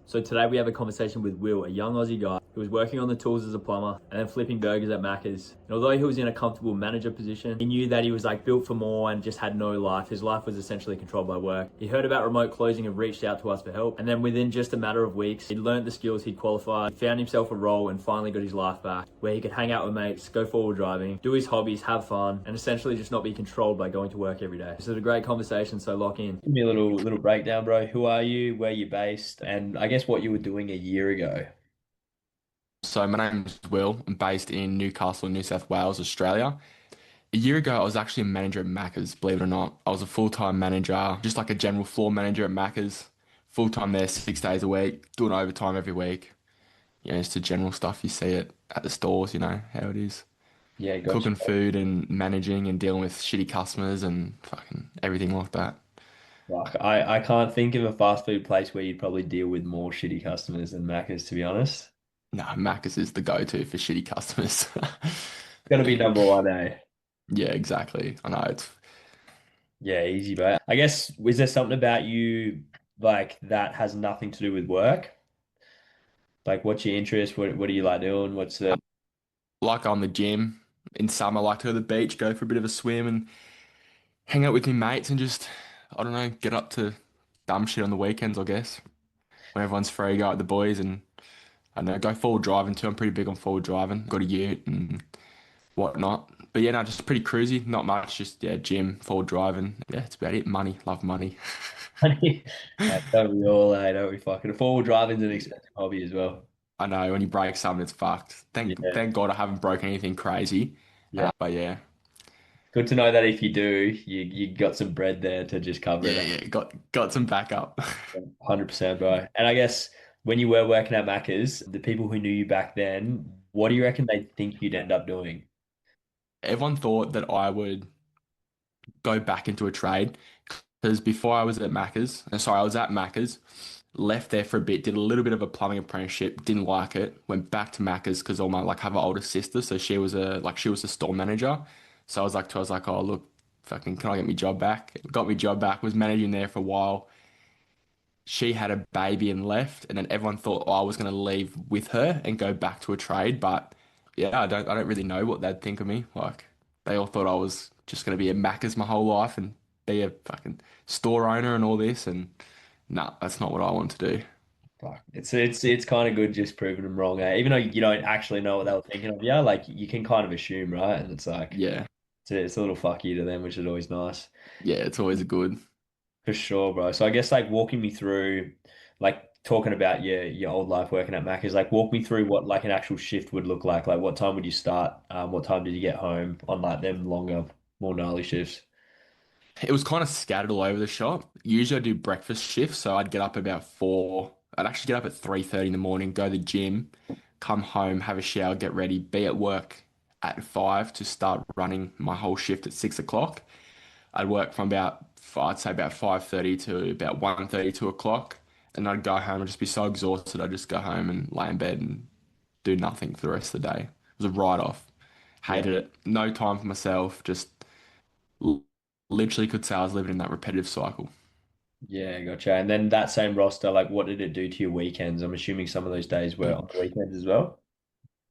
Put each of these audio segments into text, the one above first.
So today we have a conversation with Will, a young Aussie guy who was working on the tools as a plumber and then flipping burgers at Macca's. And although he was in a comfortable manager position, he knew that he was like built for more and just had no life. His life was essentially controlled by work. He heard about remote closing and reached out to us for help. And then within just a matter of weeks, he'd learned the skills, he'd qualified, he found himself a role and finally got his life back where he could hang out with mates, go forward driving, do his hobbies, have fun, and essentially just not be controlled by going to work every day. This is a great conversation, so lock in. Give me a little breakdown, bro. Who are you? Where you based? And I guess what you were doing a year ago. So my name is Will. I'm based in Newcastle, New South Wales, Australia. A year ago, I was actually a manager at Macca's, believe it or not. I was a full-time manager, just like a general floor manager at Macca's. Full-time there 6 days a week, doing overtime every week. Just the general stuff you see at the stores, how it is. Yeah, gotcha. Cooking food and managing and dealing with shitty customers and fucking everything like that. Like, I can't think of a fast food place where you'd probably deal with more shitty customers than Macca's, to be honest. No, Macca's is the go-to for shitty customers. Gotta be number one, eh? Yeah, exactly. I know it's Yeah, easy, bro. I guess, is there something about you like that has nothing to do with work? Like, what's your interest? What do you like doing? What's the like on the gym. In summer, I like to go to the beach, go for a bit of a swim and hang out with my mates and just, I don't know, get up to dumb shit on the weekends, I guess. When everyone's free, go out with the boys and I don't know, go forward driving too. I'm pretty big on forward driving. Got a ute and whatnot. But yeah, no, just pretty cruisy. Not much, just yeah, gym, forward driving. Yeah, it's about it. Money, love money. money? Don't we all, don't we fucking forward driving's an expensive hobby as well. I know when you break something, it's fucked. Yeah, Thank God I haven't broken anything crazy. yeah. But yeah, Good to know that if you do, you got some bread there to just cover it yeah, up. yeah, got some backup. 100%, bro. And I guess when you were working at Macca's, the people who knew you back then, what do you reckon they think you'd end up doing? Everyone thought that I would go back into a trade because before I was at Macca's, sorry, I was at Macca's, left there for a bit, did a little bit of a plumbing apprenticeship, didn't like it, went back to Macca's because all my like have an older sister, so she was a store manager. So I was like, oh look, fucking can I get my job back? Got my job back, was managing there for a while. She had a baby and left, and then everyone thought I was gonna leave with her and go back to a trade, but yeah, I don't really know what they'd think of me. Like they all thought I was just gonna be at Macca's my whole life and be a fucking store owner and all this, and nah, that's not what I want to do. Fuck. It's kind of good just proving them wrong, eh? Even though you don't actually know what they were thinking of you, like you can kind of assume, right? And it's like Yeah, it's a little fuck you to them, which is always nice. yeah, it's always a good. For sure, bro. So I guess like walking me through, like talking about your old life working at Mac is like walk me through what like an actual shift would look like. Like what time would you start? What time did you get home on like them longer, more gnarly shifts? It was kind of scattered all over the shop. Usually I do breakfast shifts, so I'd get up about 4. I'd actually get up at 3:30 in the morning, go to the gym, come home, have a shower, get ready, be at work at 5 to start running my whole shift at 6 o'clock. I'd work from I'd say about 5:30 to about 1:30, 2 o'clock. And I'd go home and just be so exhausted. I'd just go home and lay in bed and do nothing for the rest of the day. It was a write-off. Yeah. Hated it. No time for myself. Just l- literally could say I was living in that repetitive cycle. Yeah, gotcha. And then that same roster, like what did it do to your weekends? I'm assuming some of those days were on the weekends as well.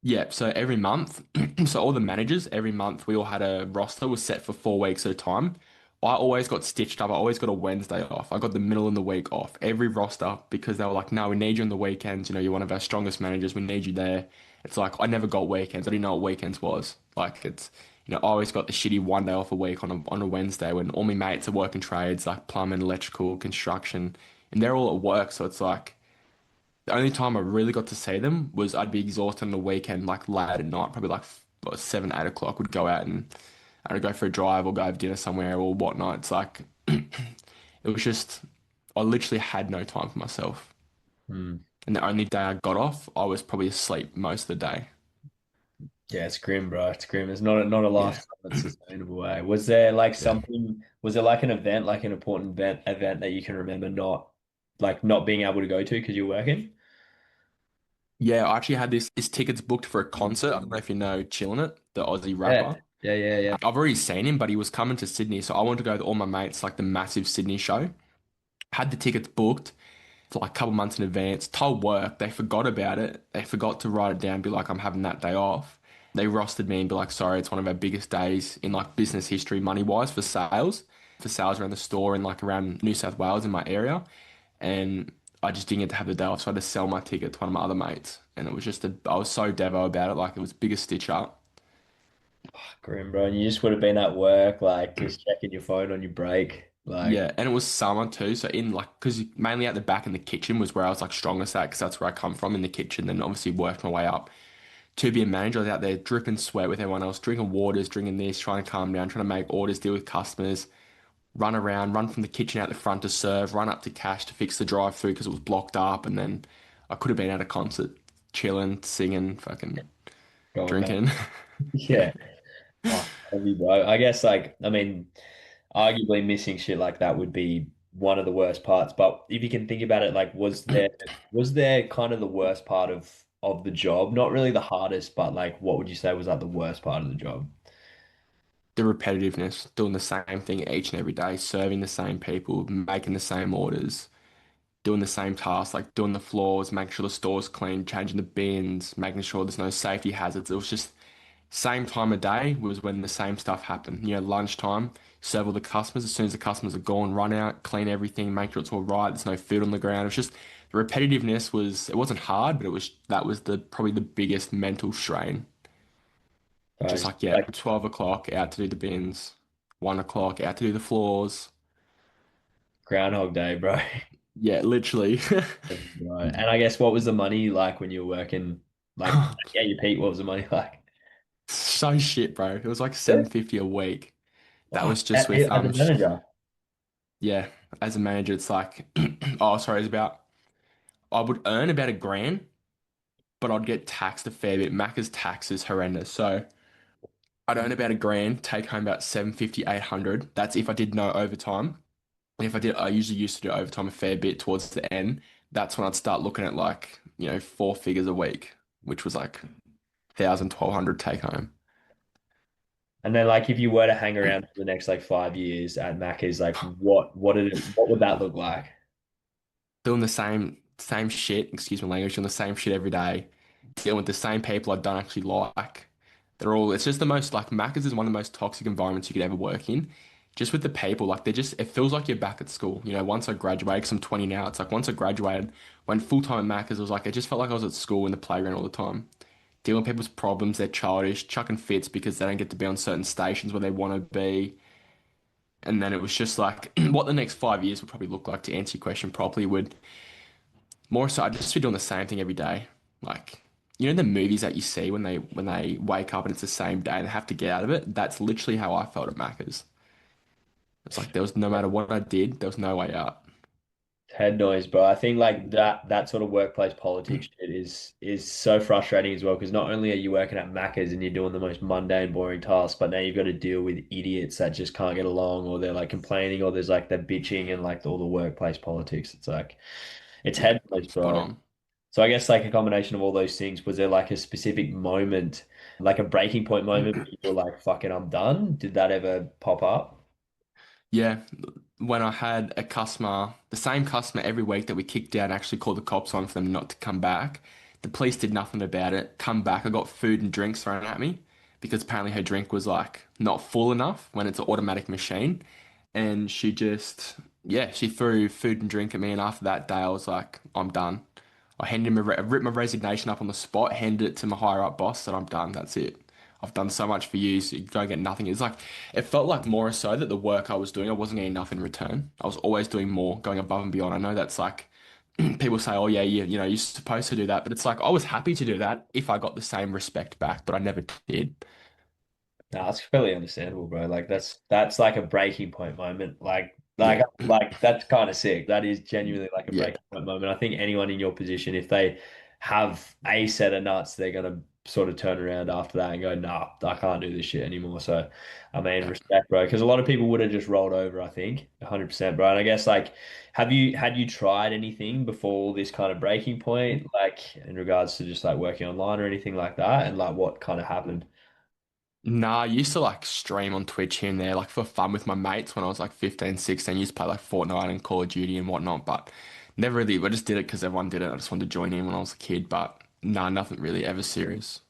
Yeah, so every month, so all the managers, every month we all had a roster was set for 4 weeks at a time. I always got stitched up. I always got a Wednesday off. I got the middle of the week off every roster because they were like, no, we need you on the weekends. You're one of our strongest managers. We need you there. It's like, I never got weekends. I didn't know what weekends was. Like, I always got the shitty one day off a week on a Wednesday when all my mates are working trades like plumbing, electrical, construction, and they're all at work. So it's like, the only time I really got to see them was I'd be exhausted on the weekend, like late at night, probably like what, 7, 8 o'clock. Would go out and I'd go for a drive or go have dinner somewhere or whatnot. It's like it was just I literally had no time for myself. Hmm. And the only day I got off, I was probably asleep most of the day. Yeah, it's grim, bro. It's grim. It's not a Yeah, lifestyle that's sustainable way. Was there like yeah, something? Was there like an event, like an important event that you can remember not being able to go to because you're working? yeah. I actually had this tickets booked for a concert. I don't know if you know Chillin' It, the Aussie Yeah, rapper. yeah, yeah, yeah. I've already seen him, but he was coming to Sydney, so I wanted to go with all my mates, like the massive Sydney show. Had the tickets booked. for like a couple months in advance. Told work, they forgot about it. They forgot to write it down, be like, I'm having that day off. They rostered me and be like, sorry, it's one of our biggest days in like business history, money wise for sales around the store and like around New South Wales in my area. And I just didn't get to have the day off, so I had to sell my ticket to one of my other mates. And it was just I was so devo about it, like it was the biggest stitch up. Grim, bro. And you just would have been at work, like just checking your phone on your break. Like, Yeah, and it was summer too, so in like because mainly at the back in the kitchen was where I was like strongest at, because that's where I come from in the kitchen. Then obviously worked my way up to be a manager. I was out there dripping sweat with everyone else, drinking waters, drinking this, trying to calm down, trying to make orders, deal with customers, run around, run from the kitchen out the front to serve, run up to cash to fix the drive-through because it was blocked up, and then I could have been at a concert, chilling, singing, fucking going back. drinking. Yeah. Oh, heavy, bro. I guess, like, I mean, arguably missing shit like that would be one of the worst parts. But if you can think about it, like, was there kind of the worst part of the job? Not really the hardest, but like, what would you say was like the worst part of the job? The repetitiveness, doing the same thing each and every day, serving the same people, making the same orders, doing the same tasks, like doing the floors, making sure the store's clean, changing the bins, making sure there's no safety hazards. It was just same time of day was when the same stuff happened. You know, lunchtime, serve all the customers. As soon as the customers are gone, run out, clean everything, make sure it's all right. There's no food on the ground. It was just the repetitiveness was, it wasn't hard, but it was, that was the probably the biggest mental strain. Just Just like, yeah, like 12 o'clock out to do the bins, 1 o'clock out to do the floors. Groundhog Day, bro. Yeah, literally. Right. And I guess what was the money like when you were working? Like, yeah, you Pete, what was the money like? So shit, bro. It was like Yeah. 750 a week. That Oh, was just with as a manager. yeah, as a manager it's like oh sorry, it's about I would earn about a grand, but I'd get taxed a fair bit. Macca's tax is horrendous. So I'd earn about a grand, take home about 750, 800. That's if I did no overtime. And if I did, I usually used to do overtime a fair bit towards the end. That's when I'd start looking at like, four figures a week, which was like 1,000, 1,200 take home. And then like if you were to hang around for the next like 5 years at Macca's, like what would that look like? Doing the same shit, excuse my language, doing the same shit every day, dealing with the same people I don't actually like. It's just the most, like, Macca's is one of the most toxic environments you could ever work in. Just with the people, like, it feels like you're back at school. Once I graduated, because I'm 20 now, it's like once I graduated, went full time at Macca's, it was like, it just felt like I was at school in the playground all the time. Dealing with people's problems, they're childish, chucking fits because they don't get to be on certain stations where they want to be. And then it was just like, what the next 5 years would probably look like, to answer your question properly, would more so, I'd just be doing the same thing every day. Like, the movies that you see when they wake up and it's the same day and they have to get out of it. That's literally how I felt at Macca's. It's like there was no matter what I did, there was no way out. Head noise, bro. I think like that sort of workplace politics shit is so frustrating as well because not only are you working at Macca's and you're doing the most mundane, boring tasks, but now you've got to deal with idiots that just can't get along or they're like complaining or there's like they're bitching and like all the workplace politics. It's like it's Yeah, head noise, spot bro. on. So I guess like a combination of all those things, was there like a specific moment, like a breaking point moment where you were like, fucking, I'm done? Did that ever pop up? Yeah, when I had a customer, the same customer every week that we kicked out, and actually called the cops on for them not to come back. The police did nothing about it. Come back, I got food and drinks thrown at me because apparently her drink was like not full enough when it's an automatic machine. And she just, yeah, she threw food and drink at me. And after that day, I was like, I'm done. I ripped my resignation up on the spot, handed it to my higher up boss, said, I'm done. That's it. I've done so much for you, so you don't get nothing. It's like, it felt like more so that the work I was doing, I wasn't getting enough in return. I was always doing more, going above and beyond. I know that's like, people say, oh yeah, you're supposed to do that. But it's like, I was happy to do that if I got the same respect back, but I never did. No, that's fairly understandable, bro. Like that's like a breaking point moment. Like Yeah. like that's kind of sick. That is genuinely like a Yeah. breaking point moment. I think anyone in your position, if they have a set of nuts, they're gonna sort of turn around after that and go, nah, I can't do this shit anymore. So, I mean, Yeah. respect, bro. Because a lot of people would have just rolled over. I think 100%, bro. And I guess like, had you tried anything before this kind of breaking point, like in regards to just like working online or anything like that, and like what kind of happened? Nah, I used to like stream on Twitch here and there, like for fun with my mates when I was like 15, 16. Used to play like Fortnite and Call of Duty and whatnot, but Never really, I just did it because everyone did it. I just wanted to join in when I was a kid, but nah, nothing really ever serious.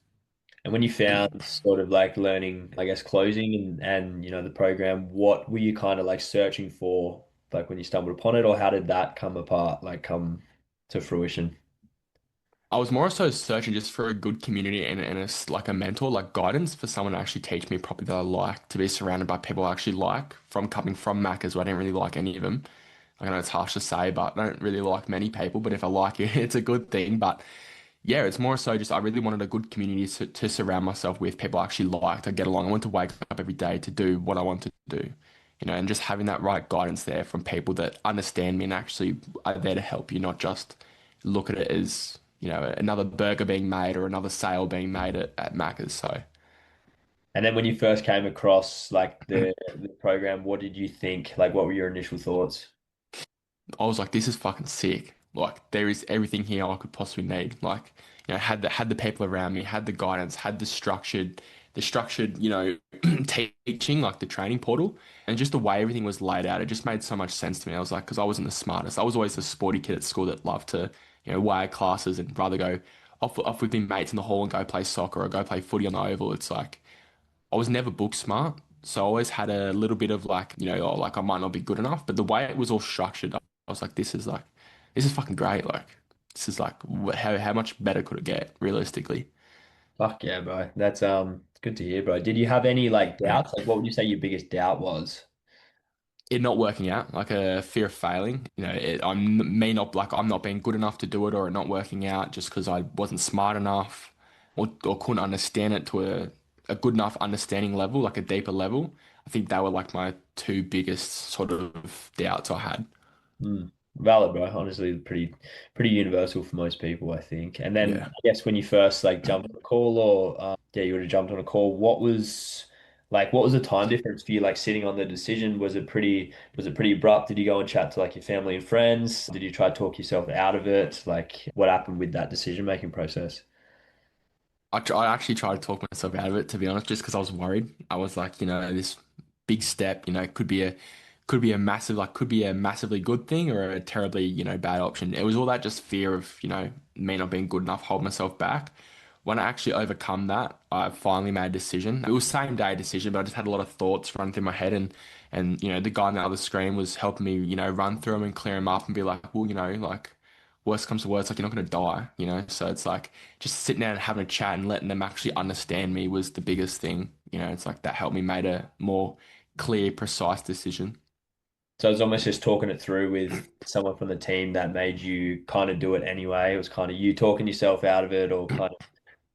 And when you found sort of like learning, I guess, closing and the program, what were you kind of like searching for, like when you stumbled upon it, or how did that come apart, like come to fruition? I was more so searching just for a good community and like a mentor, like guidance for someone to actually teach me properly that I like, to be surrounded by people I actually like, from coming from Macca's where I didn't really like any of them. I know it's harsh to say, but I don't really like many people, but if I like it, it's a good thing. But yeah, it's more so just I really wanted a good community to surround myself with people I actually liked. I get along. I want to wake up every day to do what I want to do, and just having that right guidance there from people that understand me and actually are there to help you, not just look at it as, another burger being made or another sale being made at Macca's. So And then when you first came across like the program, what did you think? Like, what were your initial thoughts? I was like, this is fucking sick. Like there is everything here I could possibly need. Like, had the people around me, had the guidance, had the structured, teaching, like the training portal, and just the way everything was laid out. It just made so much sense to me. I was like, because I wasn't the smartest. I was always the sporty kid at school that loved to, wag classes and rather go off with my mates in the hall and go play soccer or go play footy on the oval. It's like I was never book smart. So I always had a little bit of like, oh, like I might not be good enough, but the way it was all structured, I was like, this is fucking great. Like, this is like, how much better could it get realistically? Fuck yeah, bro. That's good to hear, bro. Did you have any like doubts? Like, what would you say your biggest doubt was? It not working out, like a fear of failing. I'm not being good enough to do it, or it not working out just because I wasn't smart enough, or couldn't understand it to a good enough understanding level, like a deeper level. I think they were like my two biggest sort of doubts I had. Mm. Valid, bro. Honestly, pretty universal for most people, I think. And then Yeah. I guess when you first like jumped on a call, or yeah, you would have jumped on a call. What was the time difference for you? Like sitting on the decision, was it pretty abrupt? Did you go and chat to like your family and friends? Did you try to talk yourself out of it? Like, what happened with that decision making process? I actually tried to talk myself out of it, to be honest, just because I was worried. I was like, this big step, could be a massive, like, could be a massively good thing or a terribly, bad option. It was all that just fear of, me not being good enough, hold myself back. When I actually overcome that, I finally made a decision. It was same day decision, but I just had a lot of thoughts run through my head, and the guy on the other screen was helping me, run through them and clear them up and be like, well, like worst comes to worst, like you're not going to die. So it's like just sitting down and having a chat and letting them actually understand me was the biggest thing. It's like that helped me made a more clear, precise decision. So it was almost just talking it through with someone from the team that made you kind of do it anyway. It was kind of you talking yourself out of it, or kind of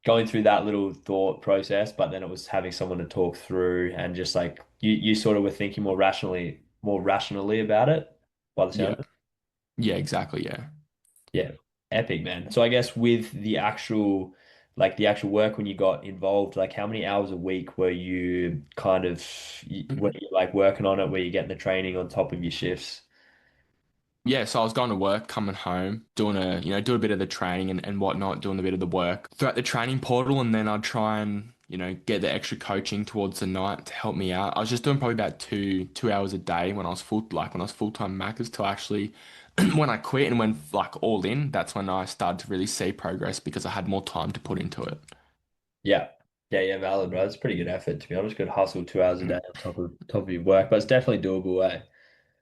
going through that little thought process, but then it was having someone to talk through and just like you sort of were thinking more rationally about it by the sound Yeah. of it. Yeah, exactly. Yeah. Yeah, epic, man. So I guess with the actual work when you got involved, like how many hours a week were you were you like working on it? Were you getting the training on top of your shifts? Yeah, so I was going to work, coming home, do a bit of the training and whatnot, doing a bit of the work throughout the training portal, and then I'd try and, get the extra coaching towards the night to help me out. I was just doing probably about two hours a day when I was full-time Macca's till actually when I quit and went like all in, that's when I started to really see progress because I had more time to put into it. Yeah. Yeah, yeah, valid, bro. It's pretty good effort, to be honest. Good hustle 2 hours a day on top of your work, but it's definitely doable, eh?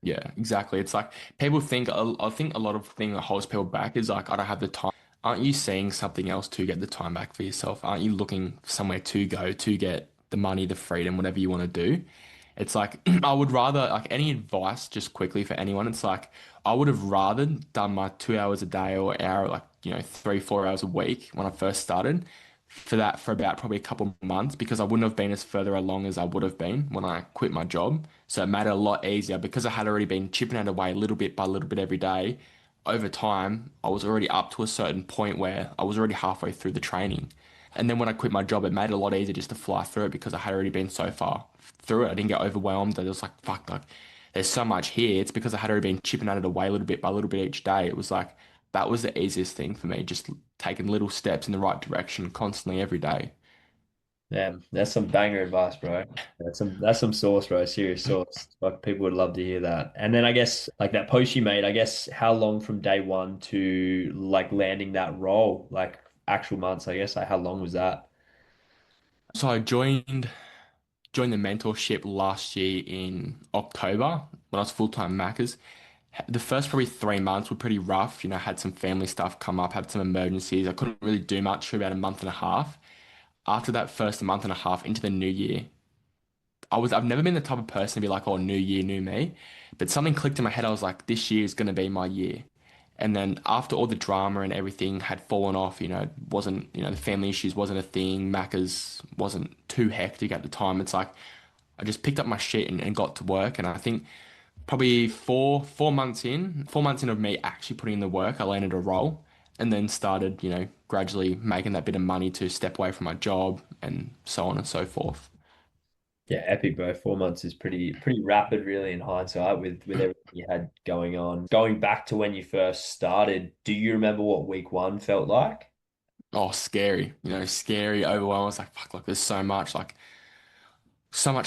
Yeah, exactly. It's like people think, I think a lot of thing that holds people back is like, I don't have the time. Aren't you seeing something else to get the time back for yourself? Aren't you looking somewhere to go to get the money, the freedom, whatever you want to do? It's like, I would rather, like, any advice just quickly for anyone. It's like, I would have rather done my 2 hours a day or hour, like, 3, 4 hours a week when I first started for that for about probably a couple months because I wouldn't have been as further along as I would have been when I quit my job. So it made it a lot easier because I had already been chipping it away little bit by little bit every day. Over time, I was already up to a certain point where I was already halfway through the training. And then when I quit my job, it made it a lot easier just to fly through it because I had already been so far through it. I didn't get overwhelmed. I was like, fuck, like, there's so much here. It's because I had already been chipping at it away little bit by little bit each day. It was like, that was the easiest thing for me, just taking little steps in the right direction constantly every day. Damn, that's some banger advice, bro. That's some sauce, bro. Serious sauce. Like people would love to hear that. And then I guess like that post you made, I guess how long from day one to like landing that role, like actual months, I guess, like how long was that? So I joined the mentorship last year in October when I was full-time Maccas. The first probably 3 months were pretty rough. Had some family stuff come up, had some emergencies. I couldn't really do much for about a month and a half. After that first month and a half into the new year, I've never been the type of person to be like, oh, new year, new me. But something clicked in my head. I was like, this year is going to be my year. And then after all the drama and everything had fallen off, it wasn't, the family issues wasn't a thing. Macca's wasn't too hectic at the time. It's like I just picked up my shit and got to work. And I think probably four months in of me actually putting in the work, I landed a role and then started, gradually making that bit of money to step away from my job and so on and so forth. Yeah, epic, bro. 4 months is pretty rapid, really, in hindsight, with everything you had going on. Going back to when you first started, do you remember what week one felt like? Oh, scary, scary, overwhelming. I was like, fuck, like there's so much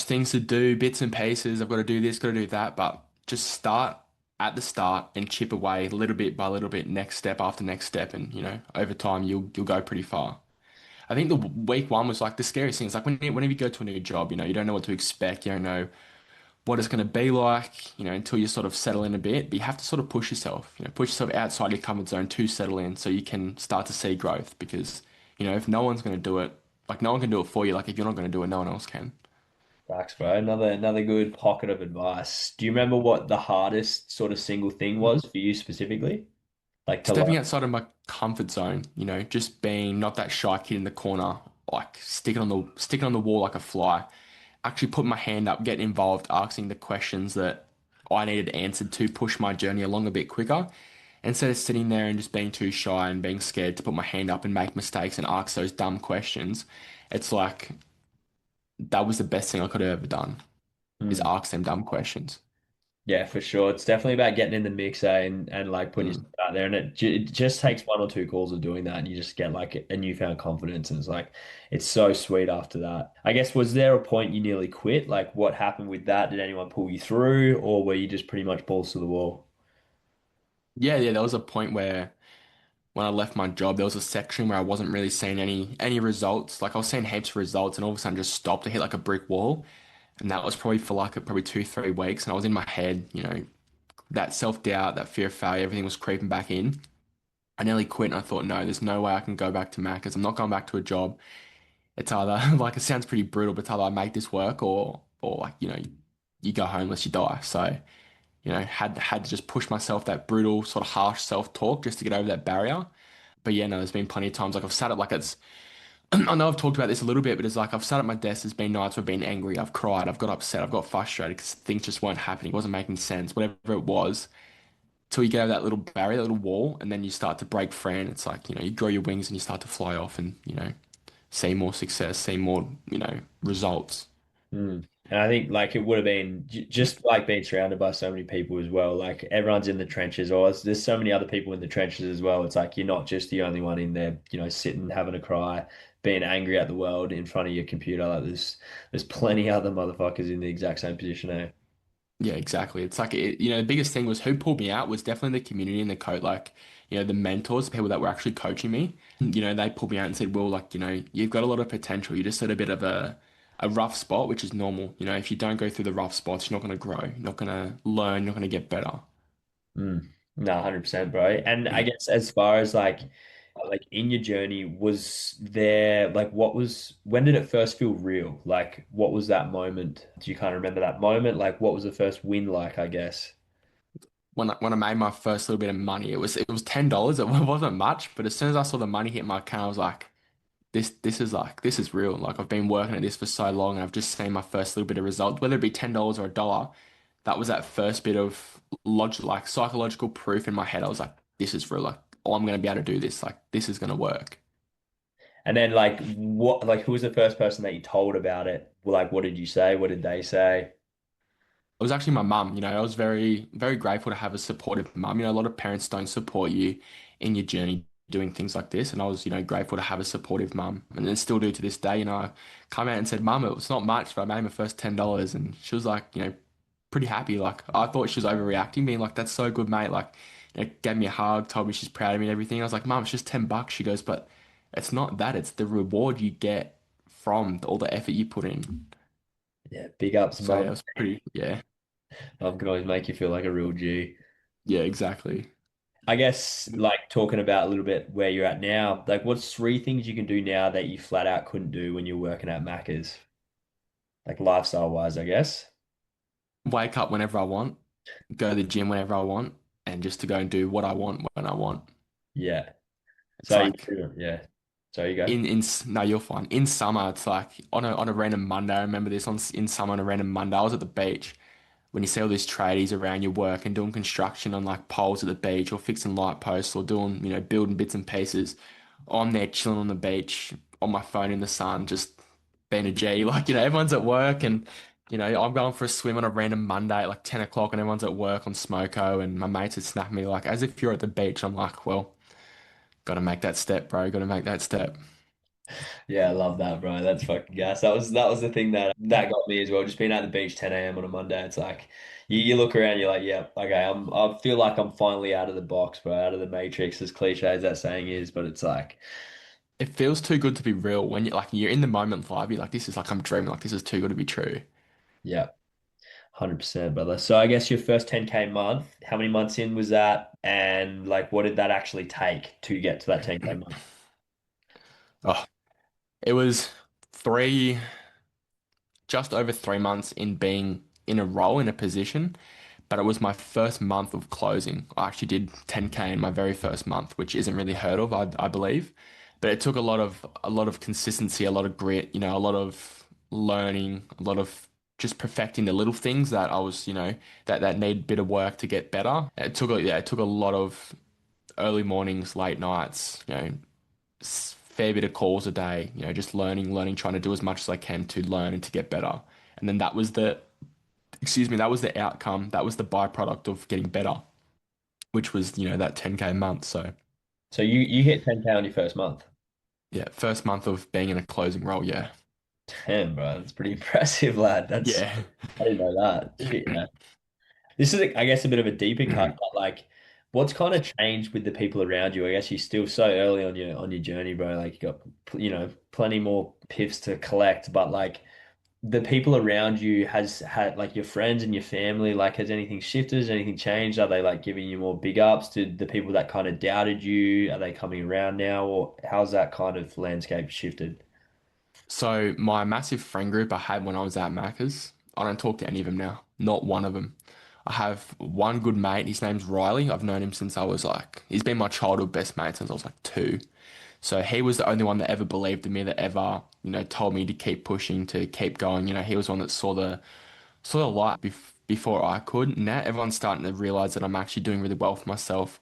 things to do, bits and pieces. I've got to do this, got to do that, but just start at the start and chip away little bit by little bit, next step after next step, and over time you'll go pretty far. I think the week one was like the scariest thing. It's like whenever you go to a new job, you don't know what to expect. You don't know what it's going to be like, until you sort of settle in a bit. But you have to sort of push yourself outside your comfort zone to settle in so you can start to see growth. Because, if no one's going to do it, like no one can do it for you. Like if you're not going to do it, no one else can. Facts, bro. Another good pocket of advice. Do you remember what the hardest sort of single thing was for you specifically? Like to learn. Stepping outside of my comfort zone, just being not that shy kid in the corner, like sticking on the wall like a fly, actually putting my hand up, getting involved, asking the questions that I needed answered to push my journey along a bit quicker. Instead of sitting there and just being too shy and being scared to put my hand up and make mistakes and ask those dumb questions, it's like that was the best thing I could have ever done, is Hmm. ask them dumb questions. Yeah, for sure. It's definitely about getting in the mix, and like putting yourself Mm. out there. And it just takes one or two calls of doing that, and you just get like a newfound confidence. And it's like, it's so sweet after that. I guess, was there a point you nearly quit? Like, what happened with that? Did anyone pull you through, or were you just pretty much balls to the wall? Yeah, yeah, there was a point where when I left my job, there was a section where I wasn't really seeing any results. Like I was seeing heaps of results, and all of a sudden just stopped. I hit like a brick wall, and that was probably for like probably 2, 3 weeks. And I was in my head, that self-doubt, that fear of failure, everything was creeping back in. I nearly quit, and I thought, no, there's no way I can go back to Macca's. I'm not going back to a job. It's either like it sounds pretty brutal, but it's either I make this work or like you go homeless, you die. So had to just push myself that brutal sort of harsh self-talk just to get over that barrier. But yeah, no, there's been plenty of times like I've sat at like it's I know I've talked about this a little bit, but it's like I've sat at my desk. There's been nights where I've been angry, I've cried, I've got upset, I've got frustrated because things just weren't happening. It wasn't making sense, whatever it was. Till you get over that little barrier, that little wall, and then you start to break free. And it's like you grow your wings and you start to fly off, and see more success, see more results. Mm. And I think like it would have been just like being surrounded by so many people as well. Like everyone's in the trenches, or there's so many other people in the trenches as well. It's like you're not just the only one in there, sitting having a cry, being angry at the world in front of your computer. Like there's plenty other motherfuckers in the exact same position, eh? Yeah, exactly. It's like the biggest thing was who pulled me out was definitely the community and the coach, like the mentors, the people that were actually coaching me. They pulled me out and said, "Well, like you've got a lot of potential. You're just at a bit of a rough spot, which is normal. If you don't go through the rough spots, you're not going to grow. You're not going to learn. You're not going to get better." Mm. No, 100%, bro. And I guess as far as like in your journey, was there like when did it first feel real? Like what was that moment? Do you kind of remember that moment? Like what was the first win like, I guess? When I made my first little bit of money, it was $10. It wasn't much, but as soon as I saw the money hit my account, I was like, this is real. Like I've been working at this for so long, and I've just seen my first little bit of result, whether it be $10 or a dollar. That was that first bit of like psychological proof in my head. I was like, this is real. Like, oh, I'm gonna be able to do this. Like, this is gonna work. And then who was the first person that you told about it? Like what did you say? What did they say? It was actually my mum. I was very, very grateful to have a supportive mum. A lot of parents don't support you in your journey doing things like this. And I was, grateful to have a supportive mum, and then still do to this day. I come out and said, "Mum, it was not much, but I made my first $10," and she was like, pretty happy. Like I thought she was overreacting, being like, "That's so good, mate." Like, gave me a hug, told me she's proud of me and everything. I was like, "Mum, it's just $10." She goes, "But it's not that. It's the reward you get from all the effort you put in." Yeah, big ups, So yeah, it mum. was pretty. Yeah, Mum can always make you feel like a real G. yeah, exactly. I guess like talking about a little bit where you're at now, like what's three things you can do now that you flat out couldn't do when you're working at Macca's? Like lifestyle wise, I guess. Wake up whenever I want, go to the gym whenever I want, and just to go and do what I want when I want. Yeah. It's So like yeah. So you go. no, you're fine. In summer, it's like on a random Monday. I remember this in summer on a random Monday. I was at the beach when you see all these tradies around your work and doing construction on like poles at the beach or fixing light posts or doing, building bits and pieces. I'm there chilling on the beach on my phone in the sun, just being a G. Like, everyone's at work and, I'm going for a swim on a random Monday at like 10 o'clock and everyone's at work on Smoko and my mates would snap me like, as if you're at the beach. I'm like, well, got to make that step, bro. Got to make that step. Yeah, I love that, bro. That's fucking gas. That was the thing that got me as well. Just being at the beach 10 a.m. on a Monday. It's like you look around, you're like, yeah, okay, I feel like I'm finally out of the box, bro, out of the matrix, as cliche as that saying is, but it's like, It feels too good to be real when you're in the moment live. You're like, this is like, I'm dreaming. Like, this is too good to be true. yeah, 100%, brother. So I guess your first 10K month, how many months in was that? And like, what did that actually take to get to that 10K month? Oh, it was three, just over 3 months in being in a role, in a position, but it was my first month of closing. I actually did 10K in my very first month, which isn't really heard of, I believe. But it took a lot of consistency, a lot of grit, a lot of learning, a lot of just perfecting the little things that I was, that need a bit of work to get better. It took a lot of early mornings, late nights, fair bit of calls a day, just learning, trying to do as much as I can to learn and to get better. And then that was the outcome, that was the byproduct of getting better, which was, that 10K month. So So you hit 10K on your first month. yeah, first month of being in a closing role. Yeah. Damn, bro, that's pretty impressive, lad. Yeah. I didn't know that. Shit, yeah. This is, I guess, a bit of a deeper cut, but like, what's kind of changed with the people around you? I guess you're still so early on your journey, bro. Like, you got, plenty more piffs to collect, but like, the people around you has had like your friends and your family, like, has anything shifted? Has anything changed? Are they like giving you more big ups to the people that kind of doubted you? Are they coming around now, or how's that kind of landscape shifted? So my massive friend group I had when I was at Macca's, I don't talk to any of them now. Not one of them. I have one good mate. His name's Riley. I've known him since I was like, he's been my childhood best mate since I was like 2. So he was the only one that ever believed in me, that ever, told me to keep pushing, to keep going. He was one that saw the light before I could. Now everyone's starting to realize that I'm actually doing really well for myself.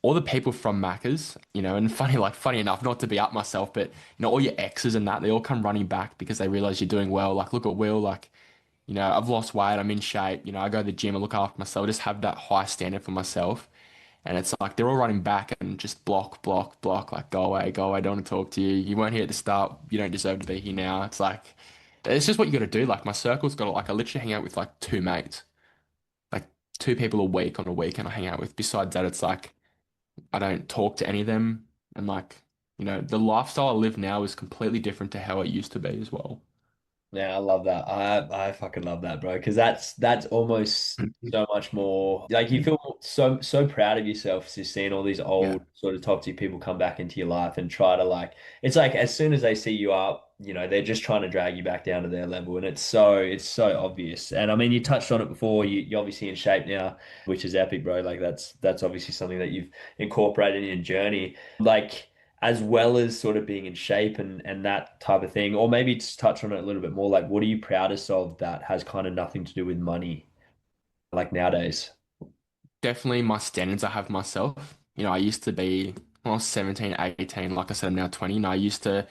All the people from Macca's, and funny enough, not to be up myself, but all your exes and that, they all come running back because they realize you're doing well. Like, look at Will, like, I've lost weight, I'm in shape, I go to the gym, I look after myself, I just have that high standard for myself. And it's like they're all running back and just block, block, block, like go away, don't want to talk to you. You weren't here at the start, you don't deserve to be here now. It's like it's just what you got to do. Like my circle's got like I literally hang out with like 2 mates, like 2 people a week on a weekend I hang out with. Besides that, it's like I don't talk to any of them. And like, the lifestyle I live now is completely different to how it used to be as well. Yeah, I love that. I fucking love that, bro. Because that's almost so much more. Like you feel so proud of yourself just seeing all these Yeah. old sort of toxic people come back into your life and try to like. It's like as soon as they see you up, they're just trying to drag you back down to their level, and it's so obvious. And I mean, you touched on it before. You're obviously in shape now, which is epic, bro. Like that's obviously something that you've incorporated in your journey. Like as well as sort of being in shape and that type of thing, or maybe just touch on it a little bit more, like what are you proudest of that has kind of nothing to do with money, like nowadays? Definitely my standards I have for myself. I used to be when I was 17, 18, like I said, I'm now 20, and I used to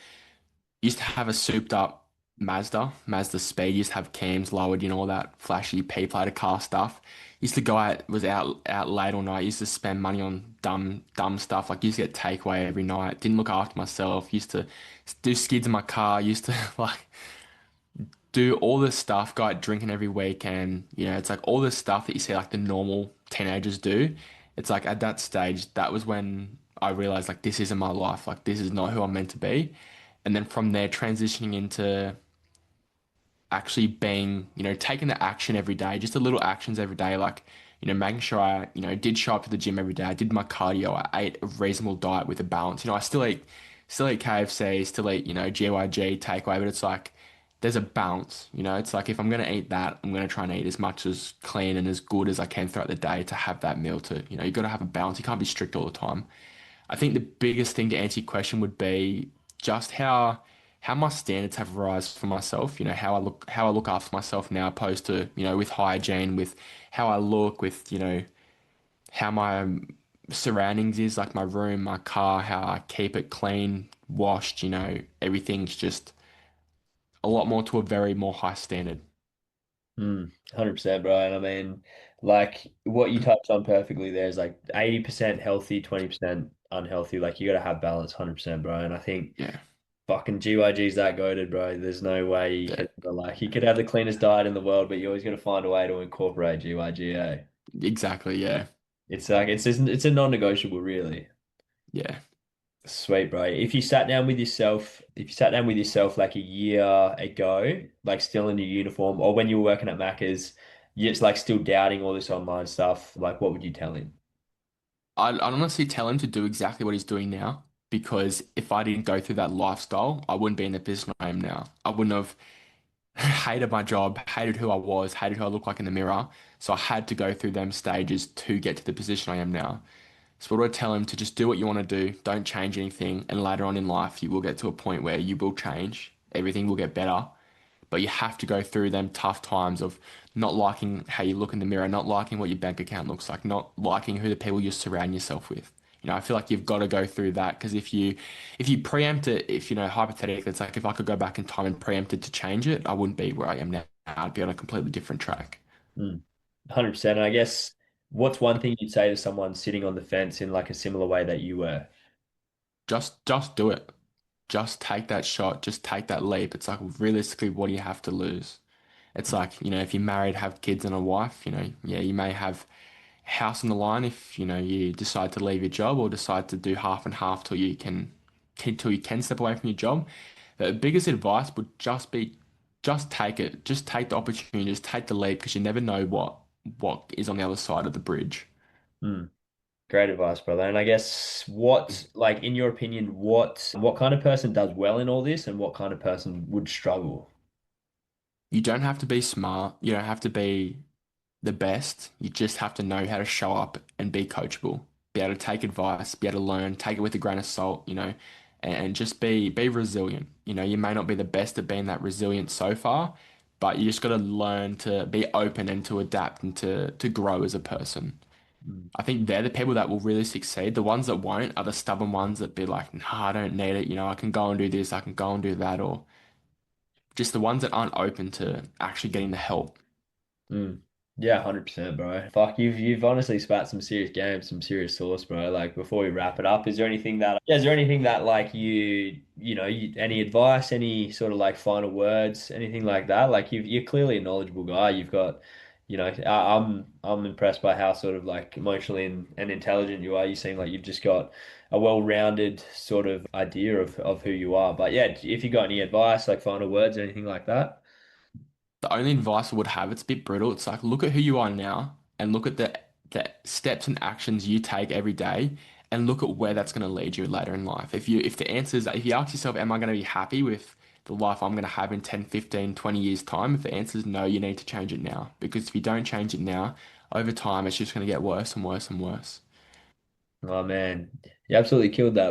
have a souped up Mazda speed, used to have cams lowered, all that flashy P plater car stuff. Used to go out, was out late all night, used to spend money on dumb stuff, like used to get takeaway every night, didn't look after myself, used to do skids in my car, used to like do all this stuff, go out drinking every weekend, it's like all this stuff that you see like the normal teenagers do. It's like at that stage, that was when I realized like this isn't my life, like this is not who I'm meant to be. And then from there, transitioning into actually being, taking the action every day, just the little actions every day, like, making sure I, did show up to the gym every day. I did my cardio. I ate a reasonable diet with a balance. I still eat KFC, still eat, GYG takeaway, but it's like there's a balance, it's like if I'm gonna eat that, I'm gonna try and eat as much as clean and as good as I can throughout the day to have that meal to, you got to have a balance. You can't be strict all the time. I think the biggest thing to answer your question would be just how my standards have risen for myself. How I look after myself now, opposed to with hygiene, with how I look, with how my surroundings is, like my room, my car, how I keep it clean, washed. Everything's just a lot more to a very more high standard. 100%, bro. And I mean, like what you touched on perfectly there is like 80% healthy, 20% unhealthy. Like you got to have balance, 100%, bro. And I think Yeah, fucking GYG's that goated, bro. There's no way you yeah, could like you could have the cleanest diet in the world, but you always got to find a way to incorporate GYG. Eh? exactly. Yeah, It's like it's a non-negotiable, really. yeah. Sweet, bro. If you sat down with yourself like a year ago, like still in your uniform, or when you were working at Macca's, you're just like still doubting all this online stuff, like what would you tell him? I'd honestly tell him to do exactly what he's doing now because if I didn't go through that lifestyle, I wouldn't be in the position I am now. I wouldn't have hated my job, hated who I was, hated who I look like in the mirror. So I had to go through them stages to get to the position I am now. So what do I tell him? To just do what you want to do, don't change anything, and later on in life you will get to a point where you will change. Everything will get better, but you have to go through them tough times of not liking how you look in the mirror, not liking what your bank account looks like, not liking who the people you surround yourself with. I feel like you've got to go through that because if you preempt it, if hypothetically, it's like if I could go back in time and preempt it to change it, I wouldn't be where I am now. I'd be on a completely different track. 100%. And I guess what's one thing you'd say to someone sitting on the fence in like a similar way that you were? Just do it. Just take that shot. Just take that leap. It's like realistically, what do you have to lose? It's like, if you're married, have kids and a wife, yeah, you may have house on the line if you decide to leave your job or decide to do half and half till you can step away from your job. The biggest advice would just be just take it, just take the opportunity, just take the leap because you never know what is on the other side of the bridge. Hmm. Great advice, brother. And I guess like in your opinion, what kind of person does well in all this and what kind of person would struggle? You don't have to be smart, you don't have to be the best. You just have to know how to show up and be coachable, be able to take advice, be able to learn, take it with a grain of salt, and just be resilient. You may not be the best at being that resilient so far, but you just got to learn to be open and to adapt and to grow as a person. Mm. I think they're the people that will really succeed. The ones that won't are the stubborn ones that be like, nah, I don't need it. I can go and do this, I can go and do that, or just the ones that aren't open to actually getting the help. Mm. Yeah, 100%, bro. Fuck, you've honestly spat some serious games, some serious sauce, bro. Like before we wrap it up, is there anything that like any advice, any sort of like final words, anything like that? Like you're clearly a knowledgeable guy. You've got, I'm impressed by how sort of like emotionally and intelligent you are. You seem like you've just got a well-rounded sort of idea of who you are. But yeah, if you got any advice, like final words, anything like that. The only advice I would have, it's a bit brutal. It's like look at who you are now and look at the steps and actions you take every day and look at where that's going to lead you later in life. If you ask yourself, am I going to be happy with the life I'm going to have in 10, 15, 20 years time? If the answer is no, you need to change it now. Because if you don't change it now, over time, it's just going to get worse and worse and worse. Oh man, you absolutely killed that.